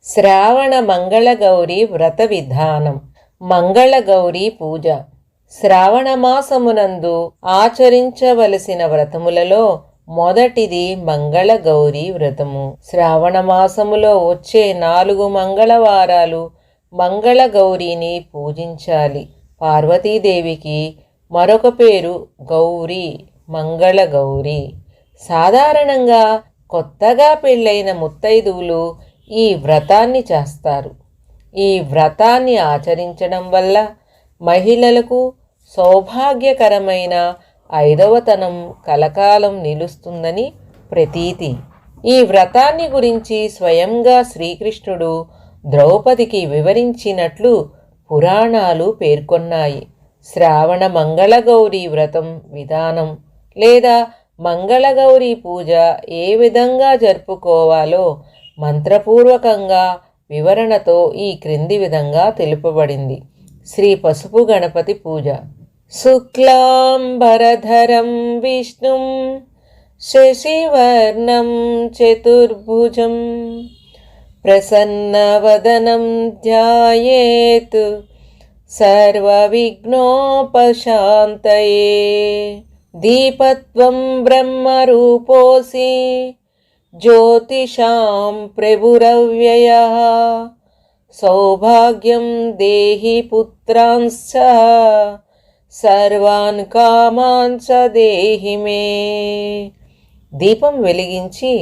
శ్రావణ మంగళగౌరి వ్రత విధానం. మంగళగౌరి పూజ. శ్రావణమాసమునందు ఆచరించవలసిన వ్రతములలో మొదటిది మంగళగౌరి వ్రతము. శ్రావణమాసములో వచ్చే 4 మంగళవారాలు మంగళగౌరిని పూజించాలి. పార్వతీదేవికి మరొక పేరు గౌరీ, మంగళగౌరి. సాధారణంగా కొత్తగా పెళ్ళైన ముత్తైదువులు ఈ వ్రతాన్ని చేస్తారు. ఈ వ్రతాన్ని ఆచరించడం వల్ల మహిళలకు సౌభాగ్యకరమైన 5వతనం కలకాలం నిలుస్తుందని ప్రతీతి. ఈ వ్రతాన్ని గురించి స్వయంగా శ్రీకృష్ణుడు ద్రౌపదికి వివరించినట్లు పురాణాలు పేర్కొన్నాయి. శ్రావణ మంగళగౌరి వ్రతం విధానం లేదా మంగళగౌరి పూజ ఏ విధంగా జరుపుకోవాలో మంత్రపూర్వకంగా వివరణతో ఈ క్రింది విధంగా తెలుపబడింది. శ్రీ పసుపు గణపతి పూజ. శుక్లాంబరధరం విష్ణుం శశివర్ణం చతుర్భుజం ప్రసన్నవదనం ధ్యాయేత్ సర్వవిఘ్నోపశాంతయే. దీపత్వం బ్రహ్మరూపోసి జ్యోతిషాం ప్రభురవ్యయః. సౌభాగ్యం దేహి పుత్రాంశ్చ సర్వాన్ కామాంచ దేహి మే. దీపం వెలిగించి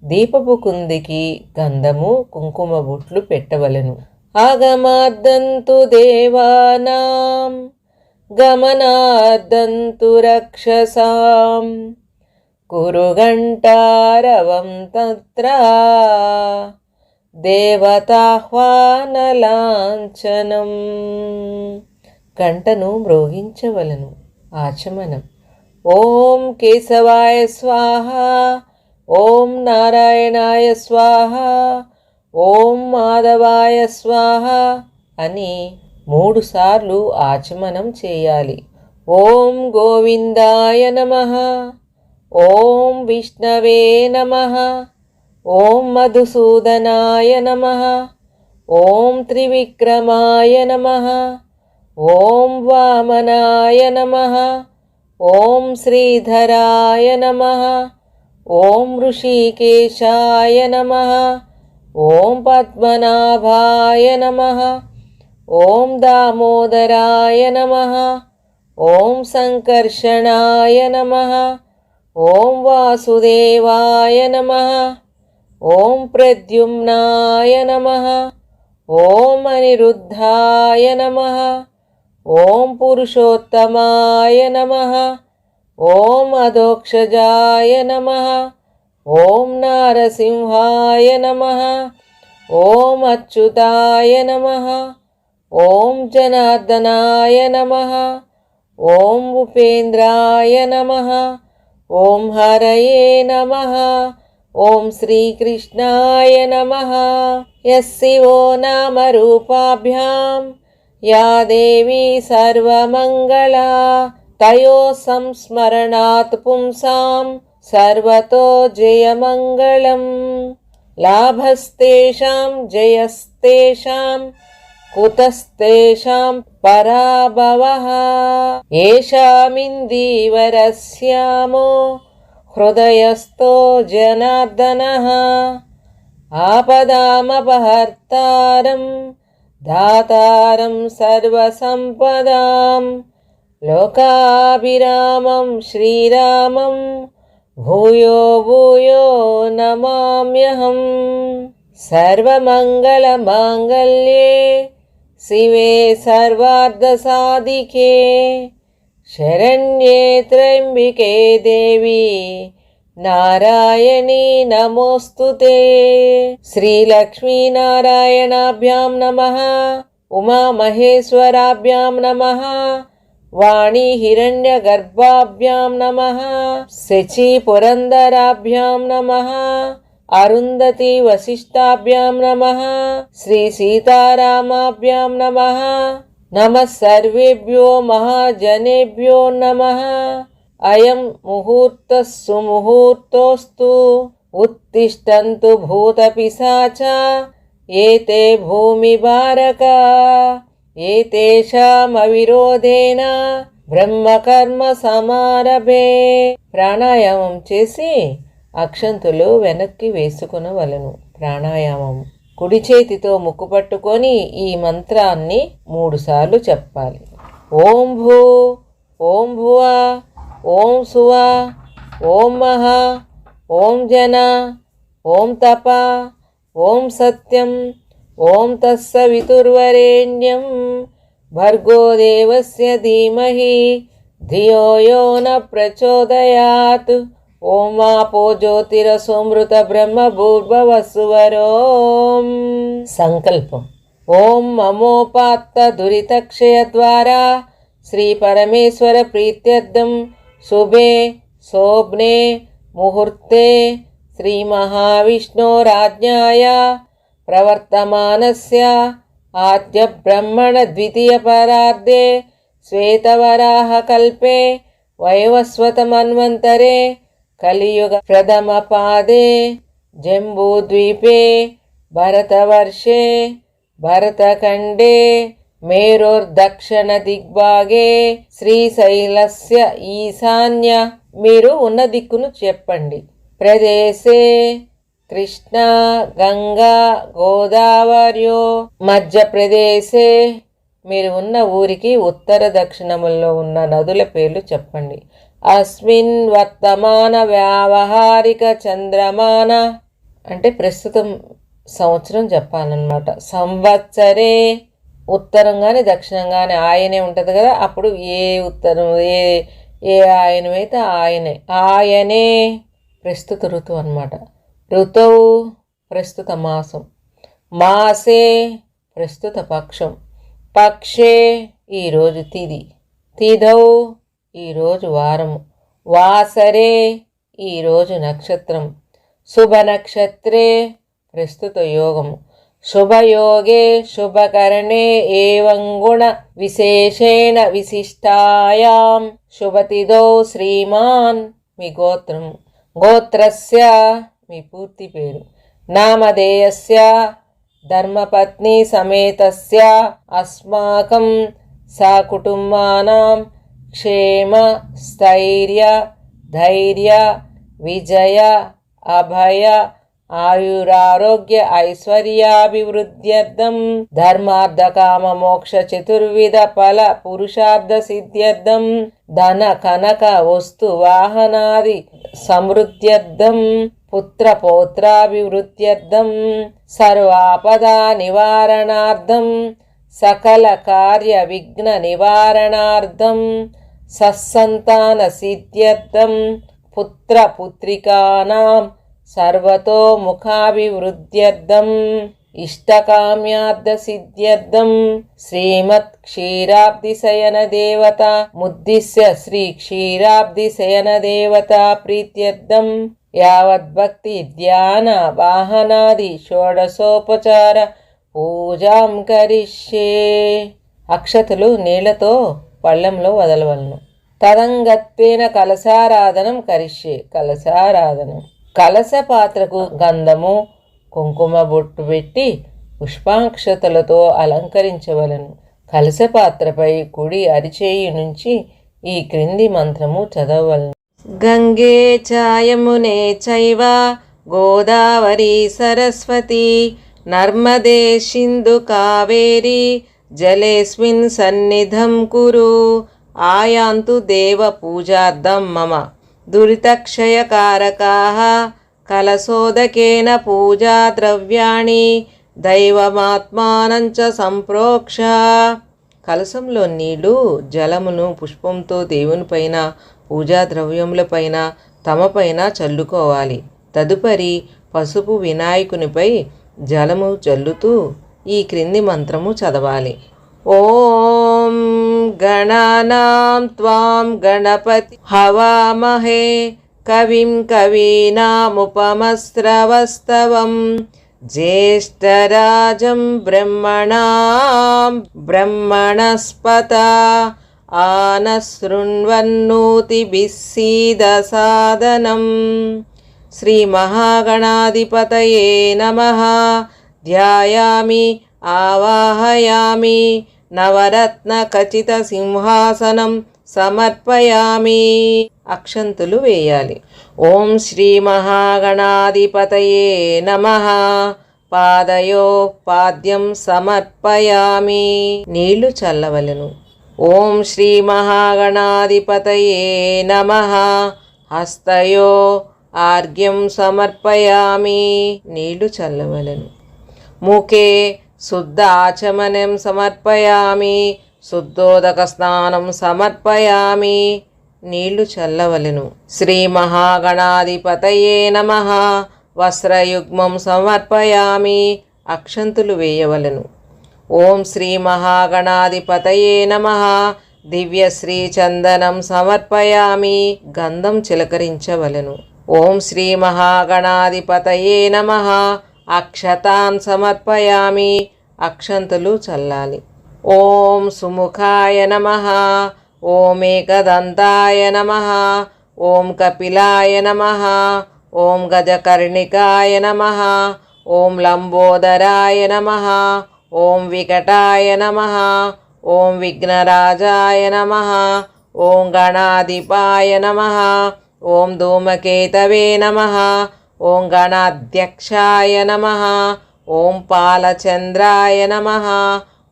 దీపపు కుందికి గంధము కుంకుమ బొట్లు పెట్టవలెను. ఆగమార్దంతు దేవానాం గమనార్దంతు రక్షసాం కురుగంటారవం తత్ర దేవతాహ్వానలాంఛనం. గంటను మ్రోగించవలను. ఆచమనం. ఓం కేశవాయ స్వాహ, ఓం నారాయణాయ స్వాహ, ఓం మాధవాయ స్వాహ అని 3 సార్లు ఆచమనం చేయాలి. ఓం గోవిందాయ నమః, ఓం విష్ణవే నమః, ఓం మధుసూదనాయ నమః, ఓం త్రివిక్రమాయ నమః, ఓం వామనాయ నమః, ఓం శ్రీధరాయ నమః, ఓం ఋషికేశాయ నమః, ఓం పద్మనాభాయ నమః, ఓం దామోదరాయ నమః, ఓం సంకర్షణాయ నమః, ఓం వాసుదేవాయ నమః, ఓం ప్రద్యుమ్నాయ నమః, ఓం అనిరుద్ధాయ నమః, ఓం పురుషోత్తమాయ నమః, ఓం అధోక్షజాయ నమః, ఓం నారసింహాయ నమః, ఓం అచ్యుతాయ నమః, ఓం జనార్దనాయ నమః, ఓం ఉపేంద్రాయ నమః, ఓం హరయే నమః, ఓం శ్రీకృష్ణాయ నమః. యస్సివో నామరూపాభ్యాం యా దేవీ సర్వమంగళా తయో సంస్మరణాత్ పుంసాం సర్వతో జయమంగళం. లాభస్తేషాం జయస్తేషాం కుతస్తేషాం పరాభవః. ఏషామిందీవరస్యామో హృదయస్థో జనార్దనః. ఆపదామపహర్తారం దాతారం సర్వసంపదాం. లోకాభిరామం శ్రీరామం భూయో భూయో నమామ్యహం. సర్వమంగళమాంగళ్యే శివే సర్వార్థసాధికే శరణ్యే త్ర్యంబకే దేవి నారాయణీ నమోస్తుతే. శ్రీలక్ష్మీనారాయణాభ్యాం నమః, ఉమామహేశ్వరాభ్యాం నమః, వాణీ హిరణ్యగర్భాభ్యాం నమః, శచీ పురందరాభ్యాం నమః, అరుంధతి వశిష్టాభ్యాం నమః, శ్రీ సీతారామాభ్యాం నమః. నమః సర్వేభ్యో మహాజనేభ్యో నమః. అయం ముహూర్తః సుముహూర్తోస్తు. ఉత్తిష్టంతు భూతపిశాచా ఏతే భూమిభారక ఏతేషామవిరోధేన బ్రహ్మకర్మ సమారభే. ప్రాణాయామం చేసి అక్షంతులు వెనక్కి వేసుకునవలను. ప్రాణాయామం కుడి చేతితో ముక్కు పట్టుకొని ఈ మంత్రాన్ని 3 సార్లు చెప్పాలి. ఓం భూ, ఓం భువ, ఓం సువ, ఓం మహ, ఓం జన, ఓం తప, ఓం సత్యం, ఓం తత్సవితుర్వరేణ్యం భర్గో దేవస్య ధీమహి ధియో యో న ప్రచోదయాత్. ఓం ఆపో జ్యోతిరసోమృత బ్రహ్మ భూర్భువస్సువరోం. సంకల్పం. ఓం మమోపాత్త దురితక్షయ ద్వారా శ్రీ పరమేశ్వర ప్రీత్యర్థం శుభే శోభ్నే ముహూర్తే శ్రీ మహావిష్ణోరాజ్ఞాయ ప్రవర్తమానస్య ఆద్య బ్రహ్మణ ద్వితీయ పరార్ధే శ్వేతవరాహ కల్పే వైవస్వత మన్వంతరే కలియుగ ప్రథమ పాదే జంబూద్వీపే భరతవర్షే భరతఖండే మేరోర్దక్షిణ దిగ్భాగే శ్రీశైలస్య ఈశాన్య. మీరు ఉన్న దిక్కును చెప్పండి. ప్రదేశే కృష్ణా గంగా గోదావరియో. మధ్యప్రదేశే మీరు ఉన్న ఊరికి ఉత్తర దక్షిణముల్లో ఉన్న నదుల పేర్లు చెప్పండి. అస్మిన్ వర్తమాన వ్యావహారిక చంద్రమాన అంటే ప్రస్తుతం సంవత్సరం చెప్పాలన్నమాట. సంవత్సరే ఉత్తరం కానీ దక్షిణం కానీ ఆయనే ఉంటుంది కదా, అప్పుడు ఏ ఉత్తరం ఏ ఆయనమైతే ఆయనే. ఆయనే ప్రస్తుత ఋతువు అన్నమాట. ఋతువు ప్రస్తుత మాసం. మాసే ప్రస్తుత పక్షం. పక్షే ఈరోజు తిథి. తిథౌ ఈరోజు వారము. వాసరే ఈరోజు నక్షత్రం. శుభ నక్షత్రే ప్రస్తుత యోగము. శుభయోగే శుభకరణే ఏవం గుణ విశేషేణ విశిష్టాయాం శుభతిథౌ శ్రీమాన్. మీ గోత్రం. గోత్రస్య మీ పూర్తి పేరు. నామధేయస్య ధర్మపత్ని సమేతస్య అస్మాకం సకుటుంబానాం క్షేమ స్థైర్య ధైర్య విజయ అభయ ఆయురారోగ్య ఐశ్వర్యాభివృద్ధ్యర్థం ధర్మార్థ కామ మోక్ష చతుర్విధ ఫల పురుషార్థ సిద్ధ్యర్థం ధన కనక వస్తు వాహనాది సమృద్ధ్యర్థం పుత్ర పౌత్రాభివృద్ధ్యర్థం సర్వాపదా నివారణార్థం సకల కార్య విఘ్న నివారణార్థం సత్సంతాన సిద్ధ్యర్థం పుత్ర పుత్రికానాం సర్వతో ముఖాభివృద్ధ్యర్థం ఇష్టకామ్యార్థ సిద్ధ్యర్థం శ్రీమత్ క్షీరాబ్దిశయన దేవత ముద్దిశ్య శ్రీ క్షీరాబ్దిశయన దేవత ప్రీత్యర్థం యావద్భక్తి ధ్యాన వాహనాది షోడశోపచార పూజాం కరిష్యే. అక్షతలు నీళ్లతో పళ్ళెంలో వదలవలను. తదంగత్వేన కలశారాధనం కరిష్యే. కలశారాధనం. కలశ పాత్రకు గంధము కుంకుమ బొట్టు పెట్టి పుష్పాక్షతలతో అలంకరించవలను. కలశ పాత్రపై కుడి అరిచేయి నుంచి ఈ క్రింది మంత్రము చదవవలను. గంగే చాయమునే చైవ గోదావరి సరస్వతి నర్మదే సింధు కావేరి జలేస్మిన్ సన్నిధం కురు ఆయాంతు దేవ పూజార్థం మమ దురితక్షయకారకాః కలశోదకేన పూజా ద్రవ్యాణి దైవమాత్మానం చ సంప్రోక్ష. కలశంలో నీళ్లు జలమును పుష్పంతో దేవునిపైన పూజా ద్రవ్యములపైన తమపైన చల్లుకోవాలి. తదుపరి పసుపు వినాయకునిపై జలము చల్లుతూ ఈ క్రింది మంత్రము చదవాలి. ఓం గణానాం త్వాం గణపతి హవామహే కవిం కవీనాముపమస్రవస్తవం జ్యేష్ఠరాజం బ్రహ్మణాం బ్రహ్మణస్పత ఆనశృణ్వన్నోతిభిः సీదసాదనం. శ్రీ మహాగణాధిపతయే నమః. ధ్యాయామి ఆవాహయామి నవరత్నఖచిత సింహాసనం సమర్పయామి. అక్షంతులు వేయాలి. ఓం శ్రీ మహాగణాధిపతయే నమః. పాదయో పాద్యం సమర్పయామి. నీళ్లు చల్లవలెను. ఓం శ్రీ మహాగణాధిపతయే నమః. హస్తయో ఆర్ఘ్యం సమర్పయామి. నీళ్లు చల్లవలెను. ముఖే శుద్ధ ఆచమనం సమర్పయామి. శుద్ధోదక స్నానం సమర్పయామి. నీళ్లు చల్లవలెను. శ్రీ మహాగణాధిపతయే నమః. వస్త్రయుగ్మం సమర్పయామి. అక్షంతులు వేయవలెను. ఓం శ్రీ మహాగణాధిపతయే నమః. దివ్యశ్రీ చందనం సమర్పయామి. గంధం చిలకరించవలెను. ఓం శ్రీ మహాగణాధిపతయే నమః. అక్షతాన్ సమర్పయామి. అక్షంతులు చల్లాలి. ఓం సుముఖాయ నమః. ఓం ఏకదంతాయ నమః. ఓం కపిలాయ నమః. ఓం గజకర్ణికాయ నమః. ఓం లంబోదరాయ నమః. ఓం వికటాయ నమః. ఓం విఘ్నరాజాయ నమః. ఓం గణాధిపాయ నమః. ఓం ధూమకేతవే నమః. ఓం గణాధ్యక్షాయ నమః. ఓం పాలచంద్రాయ నమః.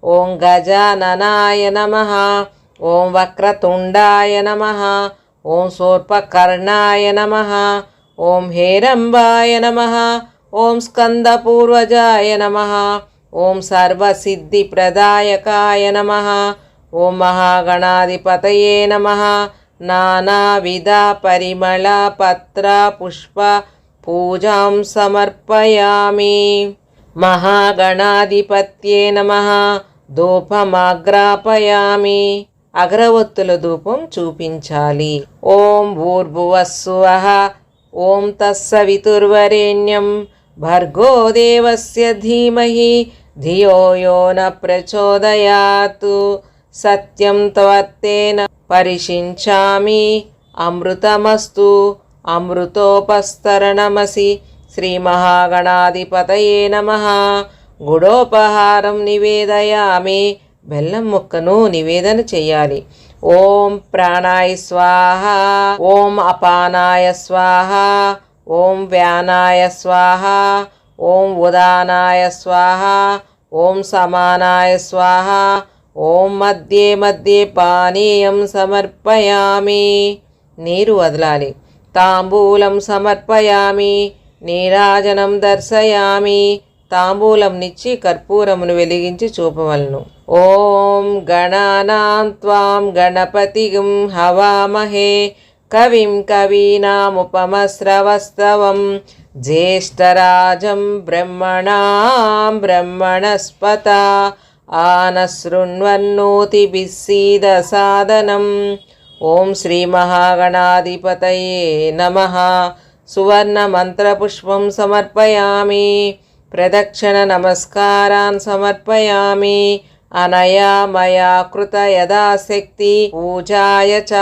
ఓం గజాననాయ నమః. ఓం వక్రతుండాయ నమః. ఓం శూర్పకర్ణాయ నమః. ఓం హేరంబాయ నమః. ఓం స్కందపూర్వజాయ నమః. ఓం సర్వసిద్ధిప్రదాయకాయ నమః. ఓం మహాగణాధిపతయే నమః. నానావిధ పరిమళ పత్ర పుష్ప పూజాం సమర్పయామి. మహాగణాధిపత్యే నమః. ధూపమాగ్రాపయామి. అగ్రవత్తుల ధూపం చూపించాలి. ఓం భూర్భువస్సువః. ఓం తత్సవితుర్వరేణ్యం భర్గో దేవస్య ధీమహి ధియో యో న ప్రచోదయాత్. సత్యం త్వత్తేన పరిషించామి. అమృతమస్తు. అమృతోపస్తరణమసి. శ్రీ మహాగణాధిపతయే నమః. గుడోపహారం నివేదయామి. బెల్లం ముక్కను నివేదన చేయాలి. ఓం ప్రాణాయ స్వాహ. ఓం అపానాయ స్వాహ. ఓం వ్యానాయ స్వాహ. ఓం ఉదానాయ స్వాహ. ఓం సమానాయ స్వాహ. ఓం మధ్యే మధ్యే పానీయం సమర్పయామి. నీరు వదలాలి. తాంబూలం సమర్పయామి. నీరాజనం దర్శయామి. తాంబూలం నిచ్చి కర్పూరమును వెలిగించి చూపవలను. ఓం గణానాం త్వాం గణపతిం హవామహే. కవిం కవీనాముపమశ్రవస్తవం. జ్యేష్ఠరాజం బ్రహ్మణాం బ్రహ్మణస్పత ఆనశృణ్వన్నోతిభిः సీదసాదనం. ఓం శ్రీ మహాగణాధిపతయే నమః. సువర్ణ మంత్రపుష్పం సమర్పయామి. ప్రదక్షిణ నమస్కారాన్ సమర్పయామి. అనయా మయా కృత యథాశక్తి పూజాయ చ.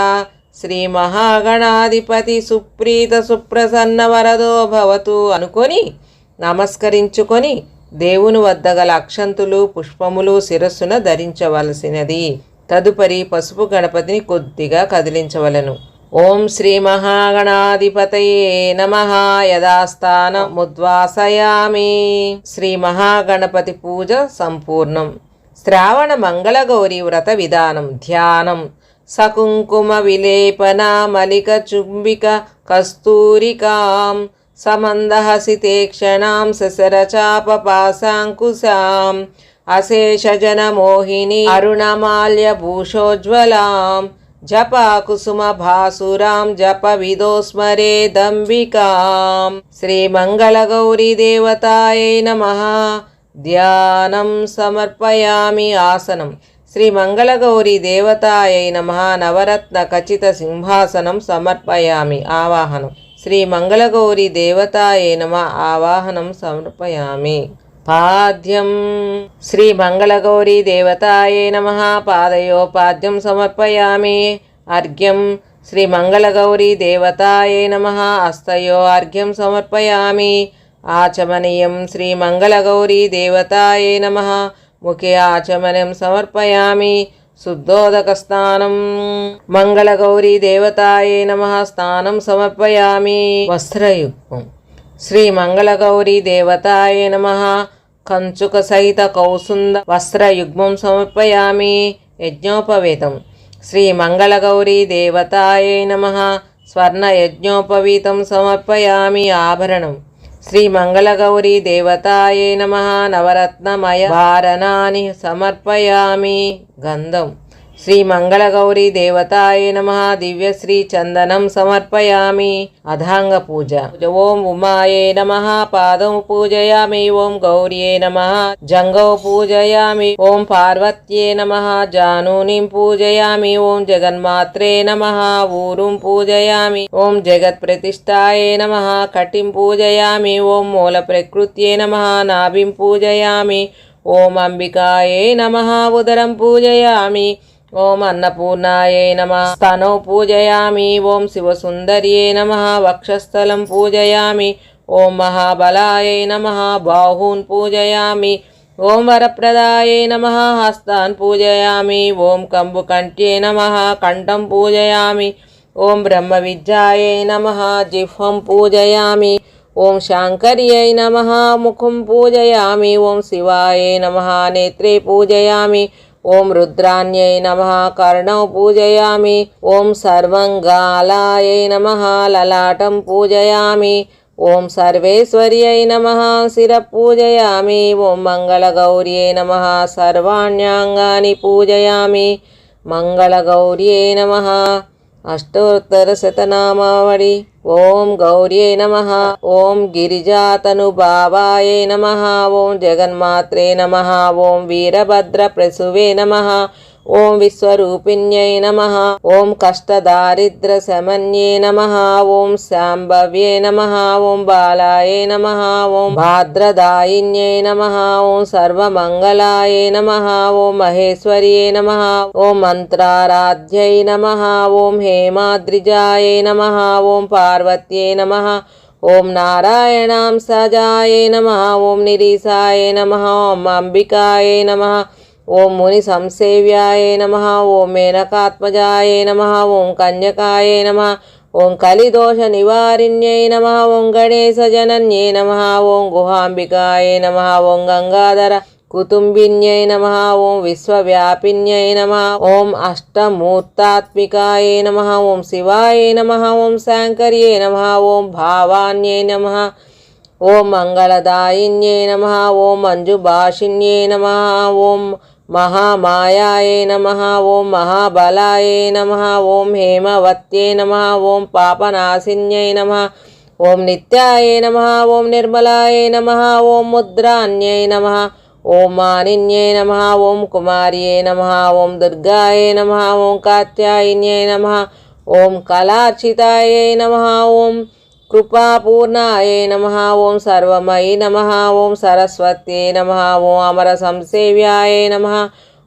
శ్రీ మహాగణాధిపతి సుప్రీత సుప్రసన్న వరదో భవతు అనుకొని నమస్కరించుకొని దేవుని వద్ద గల అక్షంతులు పుష్పములు శిరస్సున ధరించవలసినది. తదుపరి పసుపు గణపతిని కొద్దిగా కదిలించవలను. ఓం శ్రీ మహాగణాధిపతయే నమః. యథాస్థానముద్వాసయామి. శ్రీ మహాగణపతి పూజ సంపూర్ణం. శ్రావణ మంగళగౌరి వ్రత విధానం. ధ్యానం. సకుంకుమ విలేపన మలిక చుంబిక కస్తూరికాం సమందహసితేక్షణాం ససరచాపపాశాంకుశాం అశేషజనమోహిని అరుణమాల్య భూషోజ్వలాం జపాకుసుమ భాసురాం జప విదోస్మరే దంబికాం. శ్రీ మంగళగౌరీ దేవతాయై నమః. ధ్యానం సమర్పయామి. ఆసనం. శ్రీ మంగళగౌరీ దేవతాయై నమః. నవరత్న ఖచిత సింహాసనం సమర్పయామి. ఆవాహనం. శ్రీ మంగళగౌరీ దేవతాయై నమః. ఆవాహనం సమర్పయామి. పాద్యం. శ్రీ మంగళగౌరీ దేవతాయై నమః. పాదయో పాద్యం సమర్పయామి. అర్ఘ్యం. శ్రీ మంగళగౌరీ దేవతాయై నమః. హస్తయో అర్ఘ్యం సమర్పయామి. ఆచమనీయం శ్రీమంగళగౌరీ దేవతాయే నమః. ముఖే ఆచమనం సమర్పయామి. శుద్ధోదకస్నానం. మంగళగౌరీ దేవతాయే నమః. స్నానం సమర్పయామి. వస్త్రయుగ్మం. శ్రీ మంగళగౌరీ దేవతాయే నమః. కంచుక సహిత కౌసుంద వస్త్రయుగ్మం సమర్పయామి. యజ్ఞోపవేతం. శ్రీ మంగళగౌరీ దేవతాయే నమః. స్వర్ణ యజ్ఞోపవీతం సమర్పయామి. ఆభరణం. శ్రీ మంగళగౌరీ దేవతాయే నమః. నవరత్నమయ భారణాని సమర్పయామి. గంధం. శ్రీ మంగళగౌరీ దేవతాయే నమః. దివ్యశ్రీ చందనం సమర్పయామి. అధాంగ పూజ. ఓం ఉమాయే నమః. పాదం పూజయామి. ఓం గౌర్యే నమః. జంగౌ పూజయామి. ఓం పార్వత్యే నమః. జానూనిం పూజయామి. ఓం జగన్మాత్రే నమః. ఊరుం పూజయామి. ఓం జగత్ ప్రతిష్ఠాయే నమః. కటిం పూజయామి. ఓం మూల ప్రకృత్యే నమః. నాభిం పూజయామి. ఓం అంబికాయే నమః. ఉదరం పూజయామి. ఓం అన్నపూర్ణాయే నమః. స్తనౌ పూజయామి. ఓం శివసుందర్యే నమః. వక్షస్థలం పూజయామి. ఓం మహాబలాయే నమః. బాహూన్ పూజయామి. ఓం వరప్రదాయే నమః. హస్తాన్ పూజయామి. ఓం కంబుకంఠ్యే నమః. కంఠం పూజయామి. ఓం బ్రహ్మ విద్యాయే నమః. జిహ్వం పూజయామి. ఓం శాంకర్యై నమః. ముఖం పూజయామి. ఓం శివాయే నమః. నేత్రే పూజయామి. ఓం రుద్రాణ్యై నమః. కర్ణౌ పూజయామి. ఓం సర్వంగాలాయై నమః. లలాటం పూజయామి. ఓం సర్వేశ్వర్యై నమః. శిర పూజయామి. ఓం మంగళగౌర్యే నమః. సర్వాణ్యాంగాని పూజయామి. మంగళగౌర్యే నమః. అష్టోత్తర శతనామావళి. ఓం గౌర్యే నమః. ఓం గిరిజాతనుభావాయే నమః. ఓం జగన్మాత్రే నమః. ఓం వీరభద్ర ప్రసువే నమః. ఓం విశ్వరూపిణ్యై నమః. ఓం కష్టదారిద్ర శమన్యే నమః. ఓం శాంభవ్యే నమః. ఓం బాలాయే నమః. ఓం భాద్రదాయిన్యై నమః. ఓం సర్వమంగళాయే నమః. ఓం మహేశ్వర్యే నమః. ఓం మంత్రారాధ్యై నమః. ఓం హేమాద్రిజాయే నమః. ఓం పార్వత్యే నమః. ఓం నారాయణాం సజాయే నమః. ఓం నిరీసాయే నమః. ఓం అంబికాయే నమః. ఓం ముని సంసేవ్యాయే నమః. ఓం మేనకాత్మజాయే నమః. ఓం కన్యకాయే నమః. ఓం కలిదోష నివారిణ్యై నమః. ఓం గణేశజనన్యే నమః. ఓం గుహాంబికాయే నమః. ఓం గంగాధర కుటుంబిన్యై నమః. ఓం విశ్వవ్యాపిన్యై నమః. ఓం అష్టమూర్తాత్మికాయే నమః. ఓం శివాయే నమః. ఓం శాంకర్యే నమః. ఓం భావాన్యై నమః. ఓం మంగళదాయిన్యై నమః. ఓం మంజుభాషిన్యై నమః. ఓం మహామాయాయే నమః. ఓం మహాబలాయే నమః. ఓం హేమవత్యే నమః. ఓం పాపనాశిన్యై నమః. ఓం నిత్యాయే నమః. ఓం నిర్మలాయే నమః. ఓం ముద్రాన్యై నమః. ఓం మానిన్యై నమః. ఓం కుమార్యే నమః. ఓం దుర్గాయే నమః. ఓం కాత్యాయిన్యై నమః. ఓం కళార్చితాయే నమః. ఓం కృపాపూర్ణాయే నమః. ఓం సర్వమయీ నమః. ఓం సరస్వత్యై నమః. ఓం అమర సంసేవ్యాయే నమః.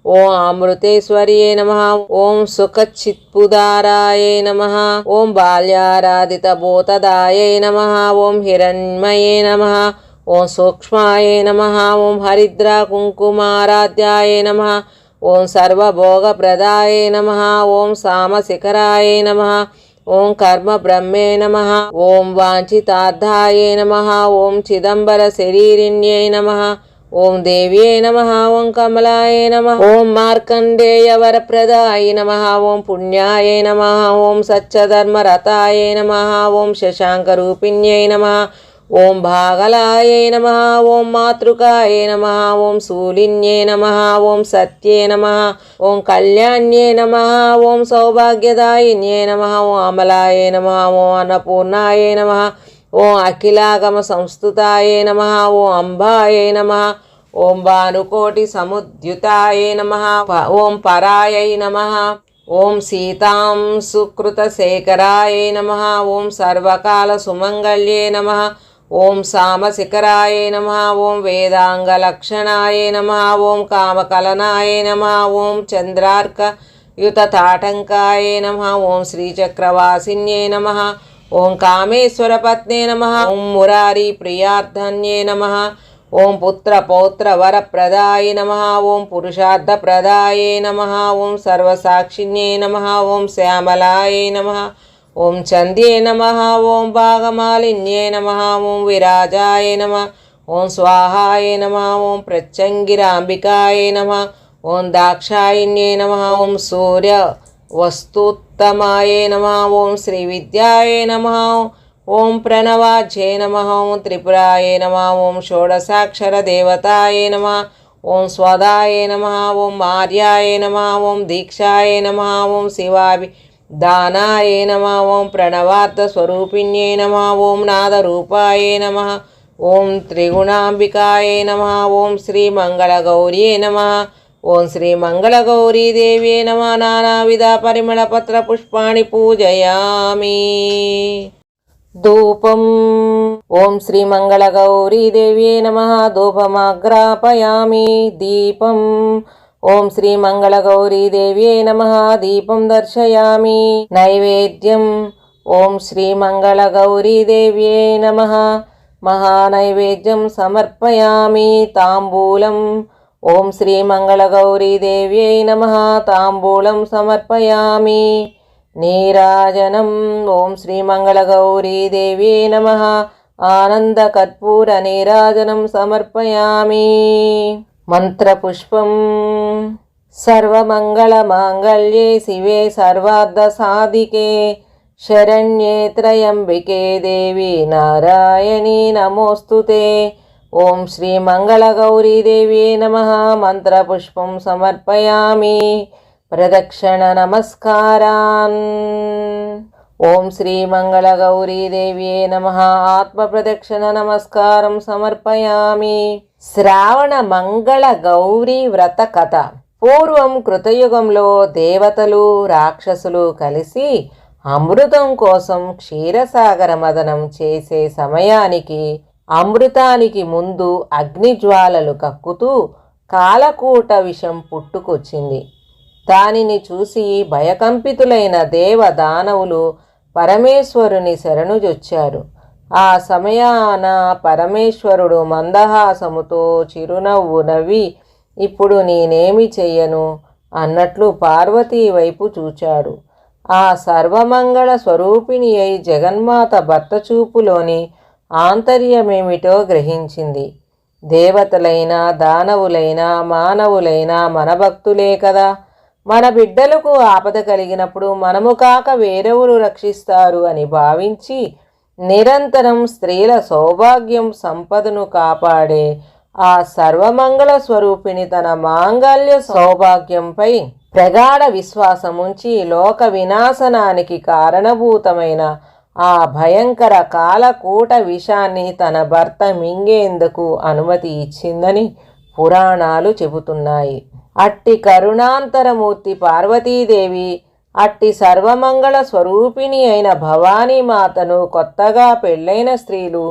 ఓం అమృతేశ్వర్యే నమః. ఓం సుఖచిత్పుదారాయే నమః. ఓం బాల్యారాధిత భూతదాయే నమః. ఓం హిరణ్మయే నమః. ఓం సూక్ష్మాయే నమః. ఓం హరిద్రా కుంకుమారాధ్యాయే నమః. ఓం సర్వభోగప్రదాయే నమః. ఓం సామశిఖరాయే నమః. ఓం కర్మ బ్రహ్మే నమః. ఓం వాంఛితార్థాయే నమః. ఓం చిదంబర శరీరిణ్యై నమః. ఓం దేవ్యై నమః. ఓం కమలాయే నమః. ఓం మార్కండేయ వరప్రదాయ నమః. ఓం పుణ్యాయే నమః. ఓం సత్యధర్మరతాయే నమః. ఓం శశాంకరూపిణ్యై నమః. ఓం భాగలాయే నమః. ఓం మాతృకాయే నమః. ఓం శూలిన్యే నమః. ఓం సత్యే నమః. ఓం కళ్యాణ్యే నమః. ఓం సౌభాగ్యదాయిన్యే నమః. ఓం అమలాయే నమః. ఓం అన్నపూర్ణాయే నమః. ఓం అఖిలాగమ సంస్థుతాయే నమః. ఓం అంబాయే నమః. ఓం భానుకోటి సముద్యుతాయే నమః. ఓం పరాయై నమః. ఓం సీతాం సుకృతశేఖరాయే నమః. ఓం సర్వకాల సుమంగళ్యే నమః. ఓం సామశిఖరాయే నమః. ఓం వేదాంగలక్షణాయే నమః. ఓం కామకలనాయే నమః. ఓం చంద్రార్క యుతతాటంకాయే నమః. ఓం శ్రీచక్రవాసిన్యే నమః. ఓం కామేశ్వరపత్నే నమః. ఓం మురారి ప్రియార్థన్యే నమః. ఓం పుత్ర పౌత్ర వరప్రదాయ నమః. ఓం పురుషార్థప్రదాయే నమః. ఓం సర్వసాక్షిణ్యే నమః. ఓం శ్యామలాయే నమః. ఓం చంద్యే నమః. ఓం భాగమాలిన్యే నమః. ఓం విరాజాయ నమః. ఓం స్వాహాయ నమః. ఓం ప్రత్యంగిరాంబికాయ నమః. ఓం దాక్షాయిన్యే నమః. ఓం సూర్య వస్తుత్తమాయ నమః. ఓం శ్రీ విద్యాయ నమః. ఓం ప్రణవాజ్యే నమః. ఓం త్రిపురాయ నమః. ఓం షోడశాక్షర దేవతాయ నమః. ఓం స్వదాయ నమః. ఓం ఆర్యాయ నమః. ఓం దీక్షాయ నమః. ఓం శివాభి దానాయ నమః. ఓం ప్రణవార్థ స్వరూపిణ్యే నమః. ఓం నాదరూపాయ నమః. ఓం త్రిగుణాంబికాయ నమః. ఓం శ్రీ మంగళగౌర్యే నమః. ఓం శ్రీ మంగళగౌరీదేవ్యే నమః. నానావిధ పరిమళపత్ర పుష్పాణి పూజయామి. ధూపం. ఓం శ్రీ మంగళగౌరీదేవ్యే నమః. ధూపమాగ్రాపయామి. దీపం. ఓం శ్రీ మంగళగౌరీదేవ్యే నమః. దీపం దర్శయామి. నైవేద్యం. ఓం శ్రీ మంగళగౌరీదేవ్యే నమః. మహానైవేద్యం సమర్పయామి. తాంబూలం. ఓం శ్రీ మంగళగౌరీదేవ్యై నమః. తాంబూలం సమర్పయామి. నీరాజనం. ఓం శ్రీ మంగళగౌరీదేవ్యై నమః. ఆనందకర్పూర నీరాజనం సమర్పయామి. మంత్రపుష్పం. సర్వమంగళమాంగళ్యే శివే సర్వార్థసాధికే శరణ్యే త్రయంబికే దేవి నారాయణీ నమోస్తుతే. ఓం శ్రీ మంగళగౌరీదేవ్యే నమః. మంత్రపుష్పం సమర్పయామి. ప్రదక్షిణ నమస్కారాన్. ఓం శ్రీ మంగళగౌరీదేవ్యే నమః. ఆత్మప్రదక్షిణ నమస్కారం సమర్పయామి. శ్రావణ మంగళ గౌరీ వ్రత కథ. పూర్వం కృతయుగంలో దేవతలు రాక్షసులు కలిసి అమృతం కోసం క్షీరసాగర మదనం చేసే సమయానికి అమృతానికి ముందు అగ్నిజ్వాలలు కక్కుతూ కాలకూట విషం పుట్టుకొచ్చింది. దానిని చూసి భయకంపితులైన దేవదానవులు పరమేశ్వరుని శరణుజొచ్చారు. ఆ సమయాన పరమేశ్వరుడు మందహాసముతో చిరునవ్వు నవ్వి, ఇప్పుడు నేనేమి చెయ్యను అన్నట్లు పార్వతీ వైపు చూచాడు. ఆ సర్వమంగళ స్వరూపిణి అయి జగన్మాత భర్త చూపులోని ఆంతర్యమేమిటో గ్రహించింది. దేవతలైనా దానవులైనా మానవులైనా మన భక్తులే కదా. మన బిడ్డలకు ఆపద కలిగినప్పుడు మనము కాక వేరెవరు రక్షిస్తారు అని భావించి నిరంతరం స్త్రీల సౌభాగ్యం సంపదను కాపాడే ఆ సర్వమంగళ స్వరూపిణి తన మాంగళ్య సౌభాగ్యంపై ప్రగాఢ విశ్వాసముంచి లోక వినాశనానికి కారణభూతమైన ఆ భయంకర కాలకూట విషాన్ని తన భర్త మింగేందుకు అనుమతి ఇచ్చిందని పురాణాలు చెబుతున్నాయి. అట్టి కరుణాంతరమూర్తి పార్వతీదేవి అట్టి సర్వమంగళ స్వరూపిణి అయిన భవానీమాతను కొత్తగా పెళ్ళైన స్త్రీలు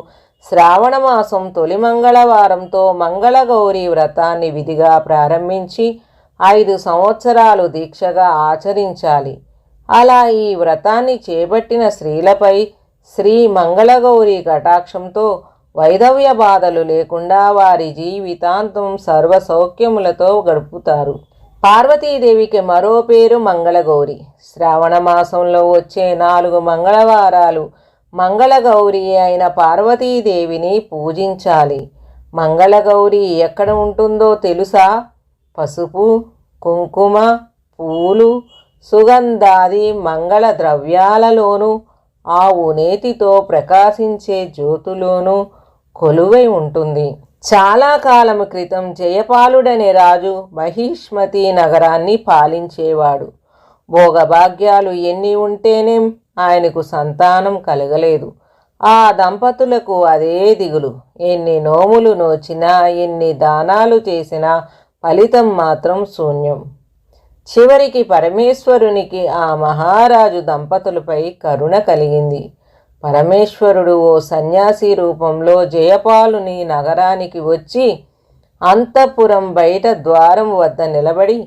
శ్రావణమాసం తొలి మంగళవారంతో మంగళగౌరీ వ్రతాన్ని విధిగా ప్రారంభించి 5 సంవత్సరాలు దీక్షగా ఆచరించాలి. అలా ఈ వ్రతాన్ని చేపట్టిన స్త్రీలపై శ్రీ మంగళగౌరీ కటాక్షంతో వైధవ్య బాధలు లేకుండా వారి జీవితాంతం సర్వ సౌఖ్యములతో గడుపుతారు. పార్వతీదేవికి మరో పేరు మంగళగౌరి. శ్రావణ మాసంలో వచ్చే 4 మంగళవారాలు మంగళగౌరి అయిన పార్వతీదేవిని పూజించాలి. మంగళగౌరి ఎక్కడ ఉంటుందో తెలుసా? పసుపు, కుంకుమ, పూలు, సుగంధాది మంగళ ద్రవ్యాలలోనూ ఆవు నేతితో ప్రకాశించే జ్యోతులోనూ కొలువై ఉంటుంది. చాలా కాలం క్రితం జయపాలుడనే రాజు మహిష్మతి నగరాన్ని పాలించేవాడు. భోగభాగ్యాలు ఎన్ని ఉంటేనేం ఆయనకు సంతానం కలగలేదు. ఆ దంపతులకు అదే దిగులు. ఎన్ని నోములు నోచినా ఎన్ని దానాలు చేసినా ఫలితం మాత్రం శూన్యం. చివరికి పరమేశ్వరునికి ఆ మహారాజు దంపతులపై కరుణ కలిగింది. పరమేశ్వరుడు ఓ సన్యాసి రూపంలో జయపాలుని నగరానికి వచ్చి అంతఃపురం బయట ద్వారం వద్ద నిలబడి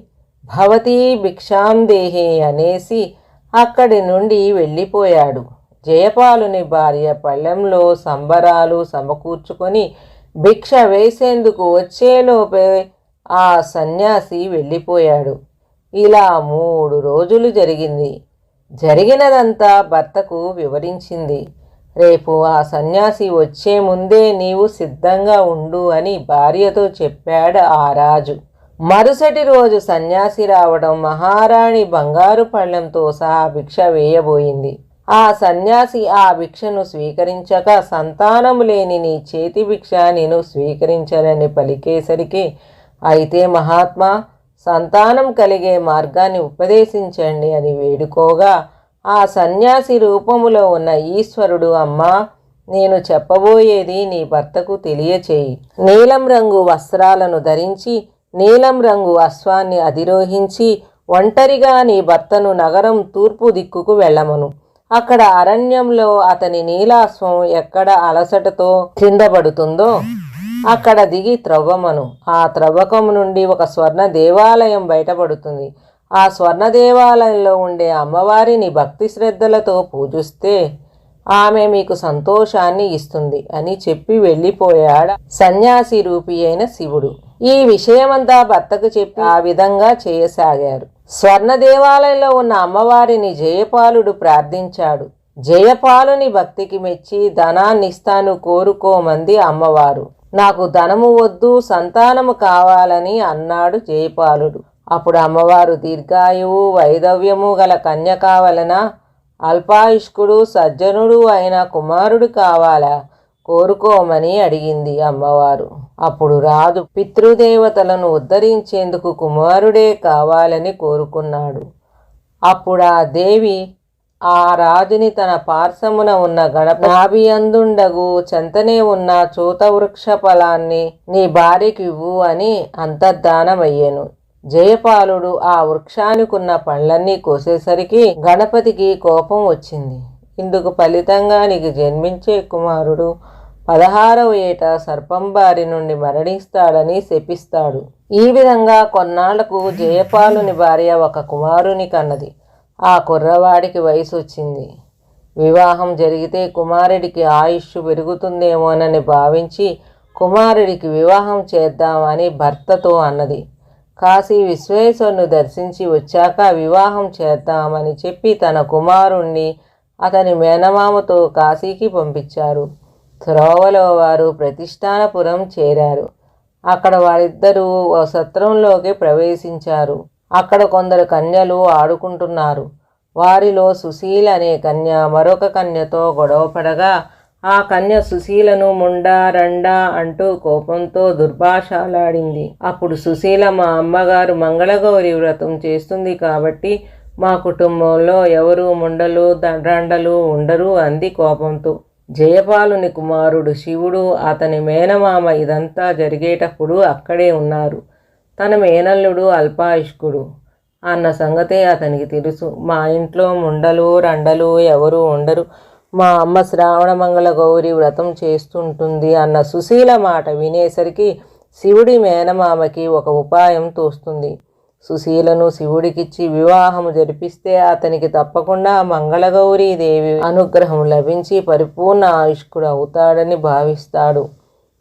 భవతీ భిక్షాం దేహి అనేసి అక్కడి నుండి వెళ్ళిపోయాడు. జయపాలుని భార్య పళ్ళెంలో సంబరాలు సమకూర్చుకొని భిక్ష వేసేందుకు వచ్చేలోపే ఆ సన్యాసి వెళ్ళిపోయాడు. ఇలా 3 రోజులు జరిగింది. జరిగినదంతా భర్తకు వివరించింది. రేపు ఆ సన్యాసి వచ్చే ముందే నీవు సిద్ధంగా ఉండు అని భార్యతో చెప్పాడు ఆ రాజు. మరుసటి రోజు సన్యాసి రావడం మహారాణి బంగారు పళ్ళెంతో సహా భిక్ష వేయబోయింది. ఆ సన్యాసి ఆ భిక్షను స్వీకరించక, సంతానము లేని నీ చేతి భిక్ష నేను స్వీకరించనని పలికేసరికి, అయితే మహాత్మా, సంతానం కలిగే మార్గాన్ని ఉపదేశించండి అని వేడుకోగా, ఆ సన్యాసి రూపములో ఉన్న ఈశ్వరుడు, అమ్మా, నేను చెప్పబోయేది నీ భర్తకు తెలియచేయి. నీలం రంగు వస్త్రాలను ధరించి నీలం రంగు అశ్వాన్ని అధిరోహించి ఒంటరిగా నీ భర్తను నగరం తూర్పు దిక్కుకు వెళ్ళమను. అక్కడ అరణ్యంలో అతని నీలాశ్వం ఎక్కడ అలసటతో కిందపడుతుందో అక్కడ దిగి త్రవ్వమను. ఆ త్రవ్వకం నుండి ఒక స్వర్ణ దేవాలయం బయటపడుతుంది. ఆ స్వర్ణ దేవాలయంలో ఉండే అమ్మవారిని భక్తి శ్రద్ధలతో పూజిస్తే ఆమె మీకు సంతోషాన్ని ఇస్తుంది అని చెప్పి వెళ్ళిపోయాడు సన్యాసి రూపి అయిన శివుడు. ఈ విషయమంతా భర్తకు చెప్పి ఆ విధంగా చేయసాగారు. స్వర్ణ దేవాలయంలో ఉన్న అమ్మవారిని జయపాలుడు ప్రార్థించాడు. జయపాలుని భక్తికి మెచ్చి ధనాన్నిస్తాను కోరుకోమంది అమ్మవారు. నాకు ధనము వద్దు, సంతానము కావాలని అన్నాడు జయపాలుడు. అప్పుడు అమ్మవారు, దీర్ఘాయువు వైధవ్యము గల కన్య కావాలనా, అల్పాయుష్కుడు సజ్జనుడు అయిన కుమారుడు కావాలా, కోరుకోమని అడిగింది అమ్మవారు. అప్పుడు రాజు పితృదేవతలను ఉద్ధరించేందుకు కుమారుడే కావాలని కోరుకున్నాడు. అప్పుడు ఆ దేవి ఆ రాజుని తన పార్శ్వమున ఉన్న గణపతి అందుండగు చెంతనే ఉన్న చూతవృక్ష ఫలాన్ని నీ భార్యకి ఇవ్వు అని అంతర్ధానమయ్యాను. జయపాలుడు ఆ వృక్షానికున్న పళ్ళన్నీ కోసేసరికి గణపతికి కోపం వచ్చింది. ఇందుకు ఫలితంగా నీకు జన్మించే కుమారుడు 16వ ఏట సర్పం బారి నుండి మరణిస్తాడని శపిస్తాడు. ఈ విధంగా కొన్నాళ్లకు జయపాలుని భార్య ఒక కుమారుని కన్నది. ఆ కుర్రవాడికి వయసు వచ్చింది. వివాహం జరిగితే కుమారుడికి ఆయుష్ పెరుగుతుందేమోనని భావించి కుమారుడికి వివాహం చేద్దామని భర్తతో అన్నది. కాశీ విశ్వేశ్వరుని దర్శించి వచ్చాక వివాహం చేద్దామని చెప్పి తన కుమారుణ్ణి అతని మేనమామతో కాశీకి పంపించారు. త్రోవలో వారు ప్రతిష్టానపురం చేరారు. అక్కడ వారిద్దరూ సత్రంలోకి ప్రవేశించారు. అక్కడ కొందరు కన్యలు ఆడుకుంటున్నారు. వారిలో సుశీల అనే కన్య మరొక కన్యతో గొడవపడగా ఆ కన్య సుశీలను ముండా రండా అంటూ కోపంతో దుర్భాషలాడింది. అప్పుడు సుశీల, మా అమ్మగారు మంగళగౌరి వ్రతం చేస్తుంది కాబట్టి మా కుటుంబంలో ఎవరు ముండలు రండలు ఉండరు అంది కోపంతో. జయపాలుని కుమారుడు శివుడు, అతని మేనమామ ఇదంతా జరిగేటప్పుడు అక్కడే ఉన్నారు. తన మేనల్లుడు అల్పాయుష్కుడు అన్న సంగతే అతనికి తెలుసు. మా ఇంట్లో ముండలు రండలు ఎవరు ఉండరు, మా అమ్మ శ్రావణ మంగళ గౌరి వ్రతం చేస్తుంటుంది అన్న సుశీల మాట వినేసరికి శివుడి మేనమామకి ఒక ఉపాయం తోస్తుంది. సుశీలను శివుడికిచ్చి వివాహము జరిపిస్తే అతనికి తప్పకుండా మంగళగౌరీదేవి అనుగ్రహం లభించి పరిపూర్ణ ఆయుష్కుడు అవుతాడని భావిస్తాడు.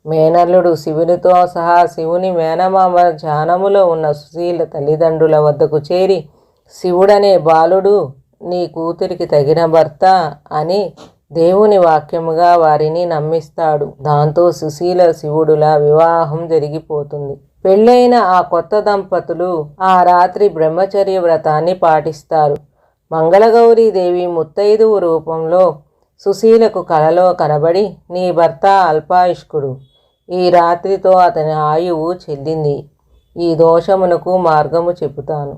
మేనల్లుడు శివునితో సహా శివుని మేనమామ ధ్యానములో ఉన్న సుశీల తల్లిదండ్రుల వద్దకు చేరి, శివుడనే బాలుడు నీ కూతురికి తగిన భర్త అని దేవుని వాక్యముగా వారిని నమ్మిస్తాడు. దాంతో సుశీల శివుడుల వివాహం జరిగిపోతుంది. పెళ్ళైన ఆ కొత్త దంపతులు ఆ రాత్రి బ్రహ్మచర్య వ్రతాన్ని పాటిస్తారు. మంగళగౌరీదేవి ముత్తైదువు రూపంలో సుశీలకు కలలో కనబడి, నీ భర్త అల్పాయుష్కుడు, ఈ రాత్రితో అతని ఆయువు చెల్లింది. ఈ దోషమునకు మార్గము చెబుతాను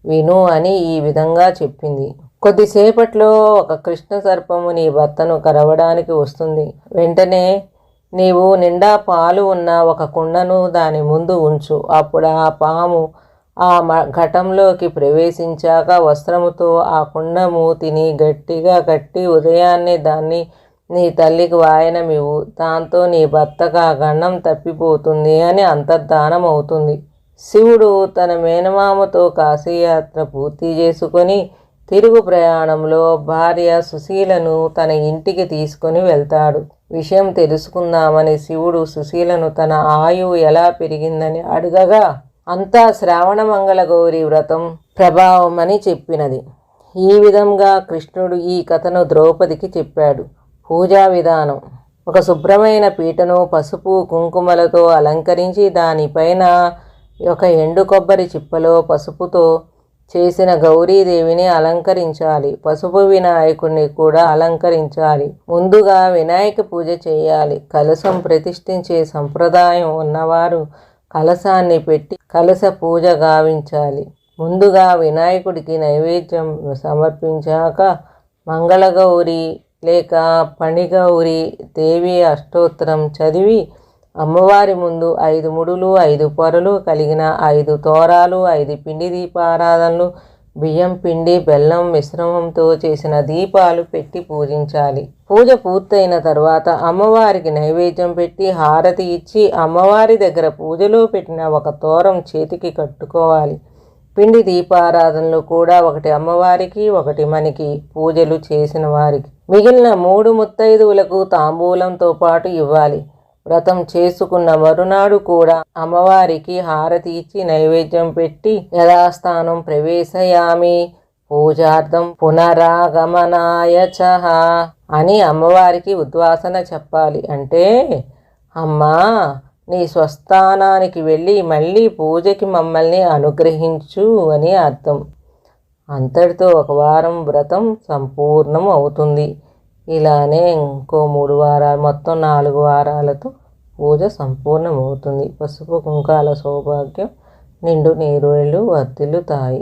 విను అని ఈ విధంగా చెప్పింది. కొద్దిసేపట్లో ఒక కృష్ణ సర్పము నీ భర్తను కరవడానికి వస్తుంది. వెంటనే నీవు నిండా పాలు ఉన్న ఒక కుండను దాని ముందు ఉంచు. అప్పుడు ఆ పాము ఆ ఘటంలోకి ప్రవేశించాక వస్త్రముతో ఆ కుండ మూతిని గట్టిగా కట్టి ఉదయాన్నే దాన్ని నీ తల్లికి వాయనమివ్వు. దాంతో నీ భర్తకు ఆ గండం తప్పిపోతుంది అని అంతర్ధానం అవుతుంది. శివుడు తన మేనమామతో కాశీయాత్ర పూర్తి చేసుకొని తిరుగు ప్రయాణంలో భార్య సుశీలను తన ఇంటికి తీసుకొని వెళ్తాడు. విషయం తెలుసుకుందామని శివుడు సుశీలను తన ఆయువు ఎలా పెరిగిందని అడగగా అంతా శ్రావణ మంగళ గౌరీ వ్రతం ప్రభావం అని చెప్పినది. ఈ విధంగా కృష్ణుడు ఈ కథను ద్రౌపదికి చెప్పాడు. పూజా విధానం: ఒక శుభ్రమైన పీటను పసుపు కుంకుమలతో అలంకరించి దానిపైన ఒక ఎండు కొబ్బరి చిప్పలో పసుపుతో చేసిన గౌరీదేవిని అలంకరించాలి. పసుపు వినాయకుడిని కూడా అలంకరించాలి. ముందుగా వినాయక పూజ చేయాలి. కలశం ప్రతిష్ఠించే సంప్రదాయం ఉన్నవారు కలశాన్ని పెట్టి కలశ పూజ గావించాలి. ముందుగా వినాయకుడికి నైవేద్యం సమర్పించాక మంగళగౌరి లేక పణిగౌరి దేవి అష్టోత్తరం చదివి అమ్మవారి ముందు 5 ముడులు 5 పొరలు కలిగిన 5 తోరాలు 5 పిండి దీపారాధనలు బియ్యం పిండి బెల్లం మిశ్రమంతో చేసిన దీపాలు పెట్టి పూజించాలి. పూజ పూర్తయిన తర్వాత అమ్మవారికి నైవేద్యం పెట్టి హారతి ఇచ్చి అమ్మవారి దగ్గర పూజలో పెట్టిన ఒక తోరం చేతికి కట్టుకోవాలి. పిండి దీపారాధనలు కూడా ఒకటి అమ్మవారికి ఒకటి మనకి పూజలు చేసిన వారికి. మిగిలిన 3 ముత్తైదువులకు తాంబూలంతో పాటు ఇవ్వాలి. వ్రతం చేసుకున్న మరునాడు కూడా అమ్మవారికి హారతి ఇచ్చి నైవేద్యం పెట్టి యథాస్థానం ప్రవేశయామి పూజార్థం పునరాగమనాయ చహ అని అమ్మవారికి ఉద్వాసన చెప్పాలి. అంటే అమ్మా, నీ స్వస్థానానికి వెళ్ళి మళ్ళీ పూజకి మమ్మల్ని అనుగ్రహించు అని అర్థం. అంతటితో ఒక వారం వ్రతం సంపూర్ణం అవుతుంది. ఇలానే ఇంకో 3 వారాలు, మొత్తం 4 వారాలతో పూజ సంపూర్ణమవుతుంది. పసుపు కుంకాల సౌభాగ్యం నిండు నీరుళ్ళు వర్ధిల్లుతాయి.